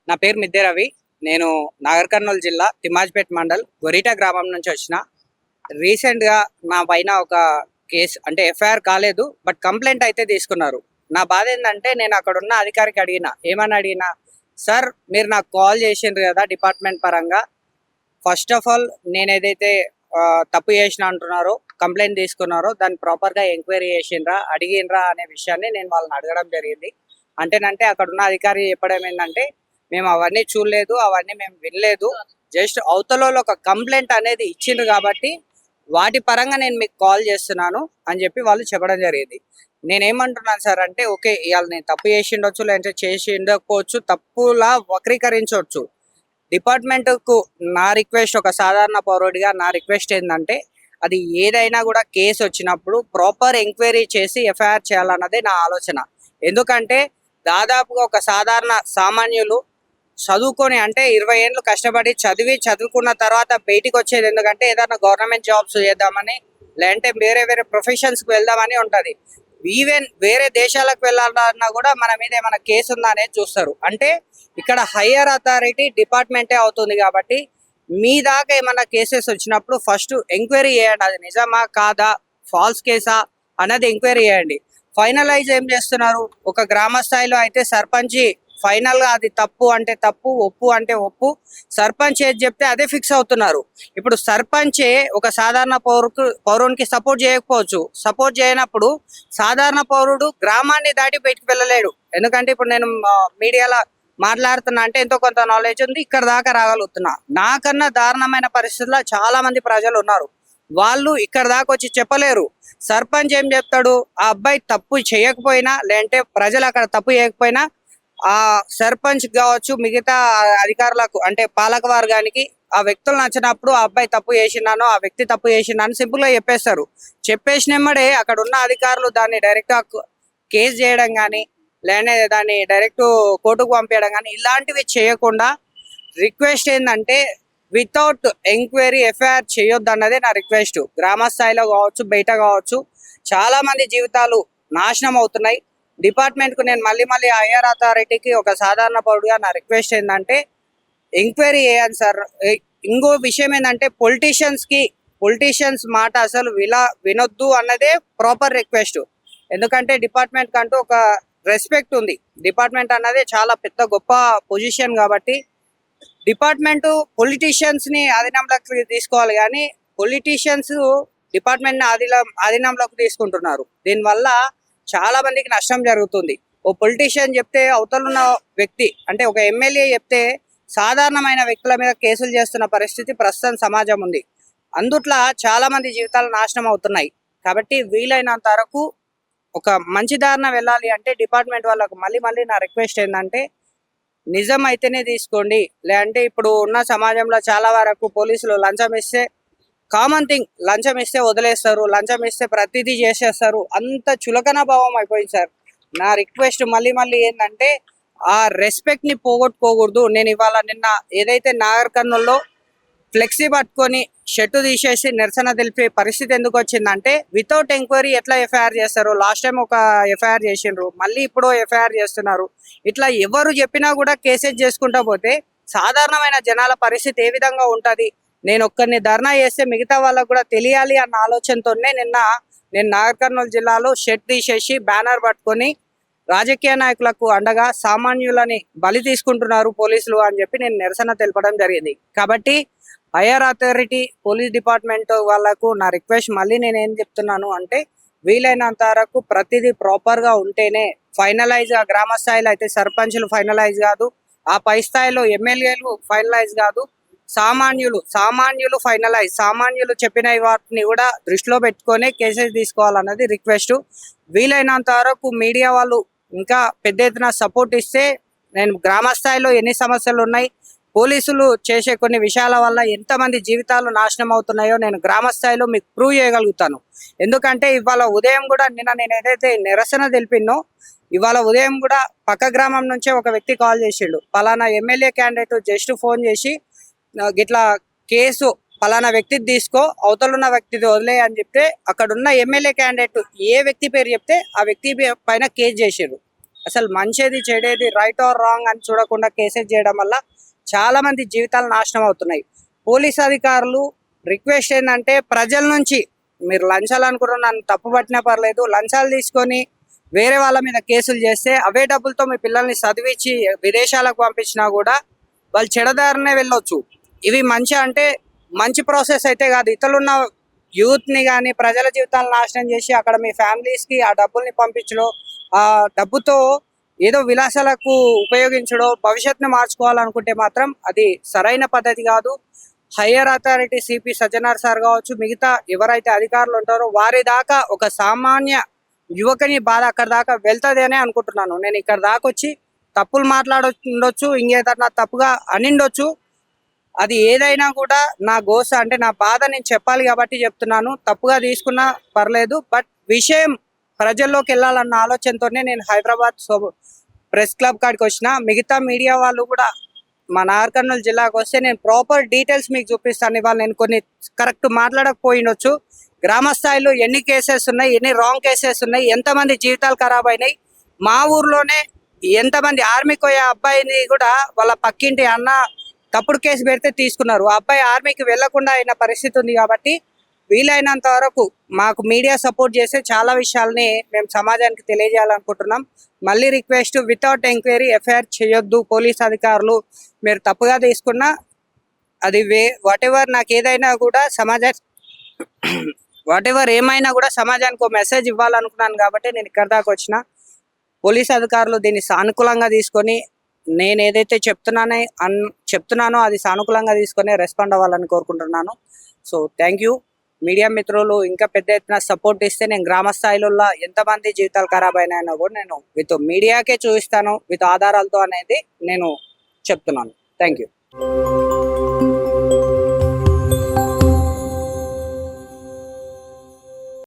నా పేరు మిద్దె రవి. నేను నాగర్ కర్నూలు జిల్లా తిమ్మాజ్పేట్ మండల్ గొరిటా గ్రామం నుంచి వచ్చిన. రీసెంట్గా నా పైన ఒక కేసు అంటే ఎఫ్ఐఆర్ కాలేదు, బట్ కంప్లైంట్ అయితే తీసుకున్నారు. నా బాధ ఏంటంటే నేను అక్కడ ఉన్న అధికారికి ఏమని అడిగినా, సార్ మీరు నాకు కాల్ చేసిండ్రు కదా డిపార్ట్మెంట్ పరంగా, ఫస్ట్ ఆఫ్ ఆల్ నేను ఏదైతే తప్పు చేసిన అంటున్నారో, కంప్లైంట్ తీసుకున్నారో దాన్ని ప్రాపర్గా ఎంక్వైరీ చేసిండ్రా, అడిగిండ్రా అనే విషయాన్ని నేను వాళ్ళని అడగడం జరిగింది. అంటేనంటే అక్కడ ఉన్న అధికారి చెప్పడం ఏంటంటే, మేము అవన్నీ చూడలేదు, అవన్నీ మేము వినలేదు, జస్ట్ అవతల ఒక కంప్లైంట్ అనేది ఇచ్చిండ్రు కాబట్టి వాటి పరంగా నేను మీకు కాల్ చేస్తున్నాను అని చెప్పి వాళ్ళు చెప్పడం జరిగింది. నేనేమంటున్నాను సార్ అంటే, ఓకే ఇవాళ నేను తప్పు చేసి ఉండొచ్చు, లేదంటే చేసి ఉండకపోవచ్చు, తప్పులా వక్రీకరించవచ్చు. డిపార్ట్మెంట్కు నా రిక్వెస్ట్, ఒక సాధారణ పౌరుడిగా నా రిక్వెస్ట్ ఏంటంటే, అది ఏదైనా కూడా కేసు వచ్చినప్పుడు ప్రాపర్ ఎంక్వైరీ చేసి ఎఫ్ఐఆర్ చేయాలన్నదే నా ఆలోచన. ఎందుకంటే దాదాపుగా ఒక సాధారణ సామాన్యులు చదువుకొని అంటే 20 ఏళ్ళు కష్టపడి చదువుకున్న తర్వాత బయటికి వచ్చేది ఎందుకంటే ఏదైనా గవర్నమెంట్ జాబ్స్ చేద్దామని, లేదంటే వేరే వేరే ప్రొఫెషన్స్కి వెళ్దామని ఉంటుంది. ఈవెన్ వేరే దేశాలకు వెళ్ళాలన్నా కూడా మన మీద ఏమైనా కేసు ఉందా అనేది చూస్తారు. అంటే ఇక్కడ హయ్యర్ అథారిటీ డిపార్ట్మెంటే అవుతుంది కాబట్టి మీ దాకా ఏమైనా కేసెస్ వచ్చినప్పుడు ఫస్ట్ ఎంక్వైరీ చేయండి, అది నిజమా కాదా, ఫాల్స్ కేసా అన్నది ఎంక్వైరీ చేయండి. ఫైనలైజ్ ఏం చేస్తున్నారు, ఒక గ్రామ స్థాయిలో అయితే సర్పంచ్ ఫైనల్గా అది తప్పు అంటే తప్పు, ఒప్పు అంటే ఒప్పు, సర్పంచ్ ఏది చెప్తే అదే ఫిక్స్ అవుతున్నారు. ఇప్పుడు సర్పంచే ఒక సాధారణ పౌరునికి సపోర్ట్ చేయకపోవచ్చు. సపోర్ట్ చేయనప్పుడు సాధారణ పౌరుడు గ్రామాన్ని దాటి బయటికి వెళ్ళలేడు. ఎందుకంటే ఇప్పుడు నేను మీడియాలో మాట్లాడుతున్నా అంటే ఎంతో కొంత నాలెడ్జ్ ఉంది, ఇక్కడ దాకా రాగలుగుతున్నా. నాకన్నా దారుణమైన పరిస్థితుల్లో చాలా మంది ప్రజలు ఉన్నారు, వాళ్ళు ఇక్కడ దాకా వచ్చి చెప్పలేరు. సర్పంచ్ ఏం చెప్తాడు, ఆ అబ్బాయి తప్పు చేయకపోయినా, లేదంటే ప్రజలు అక్కడ తప్పు చేయకపోయినా ఆ సర్పంచ్ కావచ్చు, మిగతా అధికారులకు అంటే పాలక వర్గానికి ఆ వ్యక్తులు నచ్చినప్పుడు ఆ అబ్బాయి తప్పు చేసినాను, ఆ వ్యక్తి తప్పు చేసినాను సింపుల్ గా చెప్పేస్తారు. చెప్పేసినమ్మడే అక్కడ ఉన్న అధికారులు దాన్ని డైరెక్ట్ గా కేసు చేయడం కానీ, లేదంటే దాన్ని డైరెక్ట్ కోర్టుకు పంపించడం కానీ ఇలాంటివి చేయకుండా రిక్వెస్ట్ ఏంటంటే వితౌట్ ఎంక్వైరీ ఎఫ్ఐఆర్ చేయొద్దు అన్నదే నా రిక్వెస్ట్. గ్రామ స్థాయిలో కావచ్చు, బయట కావచ్చు, చాలా మంది జీవితాలు నాశనం అవుతున్నాయి. డిపార్ట్మెంట్కు నేను మళ్ళీ హైయర్ అథారిటీకి ఒక సాధారణ పౌరుడుగా నా రిక్వెస్ట్ ఏంటంటే ఎంక్వైరీ చేయండి సార్. ఇంకో విషయం ఏంటంటే పొలిటీషియన్స్ మాట అసలు వినొద్దు అన్నదే ప్రాపర్ రిక్వెస్ట్. ఎందుకంటే డిపార్ట్మెంట్ కంటూ ఒక రెస్పెక్ట్ ఉంది. డిపార్ట్మెంట్ అన్నది చాలా పెద్ద గొప్ప పొజిషన్ కాబట్టి డిపార్ట్మెంట్ పొలిటీషియన్స్ని ఆధీనంలోకి తీసుకోవాలి, కానీ పొలిటీషియన్స్ డిపార్ట్మెంట్ని ఆధీనంలోకి తీసుకుంటున్నారు. దీనివల్ల చాలా మందికి నష్టం జరుగుతుంది. ఓ పొలిటీషియన్ చెప్తే అవతలున్న వ్యక్తి అంటే ఒక ఎమ్మెల్యే చెప్తే సాధారణమైన వ్యక్తుల మీద కేసులు చేస్తున్న పరిస్థితి ప్రస్తుతం సమాజం ఉంది. అందుట్లా చాలా మంది జీవితాలు నాశనం అవుతున్నాయి. కాబట్టి వీలైనంత వరకు ఒక మంచి దారిన వెళ్ళాలి అంటే డిపార్ట్మెంట్ వాళ్ళకు మళ్ళీ నా రిక్వెస్ట్ ఏంటంటే నిజం అయితేనే తీసుకోండి. లేదంటే ఇప్పుడు ఉన్న సమాజంలో చాలా వరకు పోలీసులు లంచం ఇస్తే కామన్ థింగ్, లంచం ఇస్తే వదిలేస్తారు, లంచం ఇస్తే ప్రతిదీ చేసేస్తారు. అంత చులకన భావం అయిపోయింది సార్. నా రిక్వెస్ట్ మళ్ళీ ఏంటంటే ఆ రెస్పెక్ట్ని పోగొట్టుకోకూడదు. నేను నిన్న ఏదైతే నాగర్ కర్నూల్లో ఫ్లెక్సీ పట్టుకొని షర్టు తీసేసి నిరసన తెలిపే పరిస్థితి ఎందుకు వచ్చిందంటే వితౌట్ ఎంక్వైరీ ఎట్లా ఎఫ్ఐఆర్ చేస్తారు. లాస్ట్ టైం ఒక ఎఫ్ఐఆర్ చేసిండ్రు, మళ్ళీ ఇప్పుడు ఎఫ్ఐఆర్ చేస్తున్నారు. ఇట్లా ఎవరు చెప్పినా కూడా కేసెస్ చేసుకుంటా పోతే సాధారణమైన జనాల పరిస్థితి ఏ విధంగా ఉంటుంది. నేను ఒక్కరిని ధర్నా చేస్తే మిగతా వాళ్ళకు కూడా తెలియాలి అన్న ఆలోచనతోనే నేను నాగర్ కర్నూలు జిల్లాలో షర్ట్ తీసేసి బ్యానర్ పట్టుకొని రాజకీయ నాయకులకు అండగా సామాన్యులని బలి తీసుకుంటున్నారు పోలీసులు అని చెప్పి నేను నిరసన తెలపడం జరిగింది. కాబట్టి హైయర్ అథారిటీ పోలీస్ డిపార్ట్మెంట్ వాళ్ళకు నా రిక్వెస్ట్ మళ్ళీ నేను ఏం చెప్తున్నాను అంటే వీలైనంత వరకు ప్రతిదీ ప్రాపర్గా ఉంటేనే ఫైనలైజ్. గ్రామ స్థాయిలో అయితే సర్పంచ్లు ఫైనలైజ్ కాదు, ఆ పై స్థాయిలో ఎమ్మెల్యేలు ఫైనలైజ్ కాదు, సామాన్యులు ఫైనలైజ్. సామాన్యులు చెప్పిన వాటిని కూడా దృష్టిలో పెట్టుకొని కేసెస్ తీసుకోవాలన్నది రిక్వెస్ట్. వీలైనంత వరకు మీడియా వాళ్ళు ఇంకా పెద్ద ఎత్తున సపోర్ట్ ఇస్తే నేను గ్రామ స్థాయిలో ఎన్ని సమస్యలు ఉన్నాయి, పోలీసులు చేసే కొన్ని విషయాల వల్ల ఎంతమంది జీవితాలు నాశనం అవుతున్నాయో నేను గ్రామ స్థాయిలో మీకు ప్రూవ్ చేయగలుగుతాను. ఎందుకంటే ఇవాళ ఉదయం కూడా నేను ఏదైతే నిరసన తెలిపినో ఇవాళ ఉదయం కూడా పక్క గ్రామం నుంచే ఒక వ్యక్తి కాల్ చేసిండు, పలానా ఎమ్మెల్యే క్యాండిడేట్ జస్ట్ ఫోన్ చేసి గిట్లా కేసు పలానా వ్యక్తిది తీసుకో, అవతలున్న వ్యక్తిది వదిలే అని చెప్తే అక్కడున్న ఎమ్మెల్యే క్యాండిడేట్ ఏ వ్యక్తి పేరు చెప్తే ఆ వ్యక్తి పైన కేసు చేసారు. అసలు మంచిది చెడేది రైట్ ఆర్ రాంగ్ అని చూడకుండా కేసెస్ చేయడం వల్ల చాలా మంది జీవితాలు నాశనం అవుతున్నాయి. పోలీస్ అధికారులు రిక్వెస్ట్ ఏంటంటే ప్రజల నుంచి మీరు లంచాలు అనుకుంటున్న నన్ను తప్పు పట్టినా పర్లేదు, లంచాలు తీసుకొని వేరే వాళ్ళ మీద కేసులు చేస్తే అవే డబ్బులతో మీ పిల్లల్ని చదివించి విదేశాలకు పంపించినా కూడా వాళ్ళు చెడదారినే వెళ్ళొచ్చు. ఇవి మంచి అంటే మంచి ప్రాసెస్ అయితే కాదు. ఇతరులున్న యూత్ని కానీ ప్రజల జీవితాలను నాశనం చేసి అక్కడ మీ ఫ్యామిలీస్కి ఆ డబ్బుల్ని పంపించడం, ఆ డబ్బుతో ఏదో విలాసాలకు ఉపయోగించడం, భవిష్యత్తుని మార్చుకోవాలనుకుంటే మాత్రం అది సరైన పద్ధతి కాదు. Higher authority CP Sajjanar sir కావచ్చు, మిగతా ఎవరైతే అధికారులు ఉంటారో వారి దాకా ఒక సామాన్య యువకుని బాధ అక్కడ దాకా వెళ్తుంది అని అనుకుంటున్నాను. నేను ఇక్కడ దాకా వచ్చి తప్పులు మాట్లాడొచ్చు, ఇంకేదన్నా తప్పుగా అనిండొచ్చు. అది ఏదైనా కూడా నా గోస అంటే నా బాధ నేను చెప్పాలి కాబట్టి చెప్తున్నాను. తప్పుగా తీసుకున్నా పర్లేదు, బట్ విషయం ప్రజల్లోకి వెళ్ళాలన్న ఆలోచనతోనే నేను హైదరాబాద్ ప్రెస్ క్లబ్ కాడికి వచ్చిన. మిగతా మీడియా వాళ్ళు కూడా మా నాగర్ కర్నూలు జిల్లాకు వస్తే నేను ప్రాపర్ డీటెయిల్స్ మీకు చూపిస్తాను. ఇవాళ నేను కొన్ని కరెక్ట్ మాట్లాడకపోయినొచ్చు. గ్రామ స్థాయిలో ఎన్ని కేసెస్ ఉన్నాయి, ఎన్ని రాంగ్ కేసెస్ ఉన్నాయి, ఎంతమంది జీవితాలు ఖరాబ్ అయినాయి. మా ఊర్లోనే ఎంతమంది ఆర్మీకి పోయే అబ్బాయిని కూడా వాళ్ళ పక్కింటి అన్న తప్పుడు కేసు పెడితే తీసుకున్నారు. ఆ అబ్బాయి ఆర్మీకి వెళ్లకుండా అయిన పరిస్థితి ఉంది. కాబట్టి వీలైనంత వరకు మాకు మీడియా సపోర్ట్ చేస్తే చాలా విషయాల్ని మేము సమాజానికి తెలియజేయాలనుకుంటున్నాం. మళ్ళీ రిక్వెస్ట్, వితౌట్ ఎంక్వైరీ ఎఫ్ఐఆర్ చేయొద్దు. పోలీస్ అధికారులు మీరు తప్పుగా తీసుకున్నా అది వాట్ ఎవర్ నాకు ఏదైనా కూడా ఏమైనా కూడా సమాజానికి ఒక మెసేజ్ ఇవ్వాలనుకున్నాను కాబట్టి నేను ఇక్కడ దాకా వచ్చిన. పోలీస్ అధికారులు దీన్ని సానుకూలంగా తీసుకొని నేను ఏదైతే చెప్తున్నానో అది సానుకూలంగా తీసుకొని రెస్పాండ్ అవ్వాలని కోరుకుంటున్నాను. So thank you. మీడియా మిత్రులు ఇంకా పెద్ద ఎత్తున సపోర్ట్ ఇస్తే నేను గ్రామ స్థాయిలో ఎంతమంది జీవితాలు ఖరాబ్ అయినాయో కూడా నేను విత్ మీడియాకే చూపిస్తాను, విత్ ఆధారాలతో అనేది నేను చెప్తున్నాను. Thank you.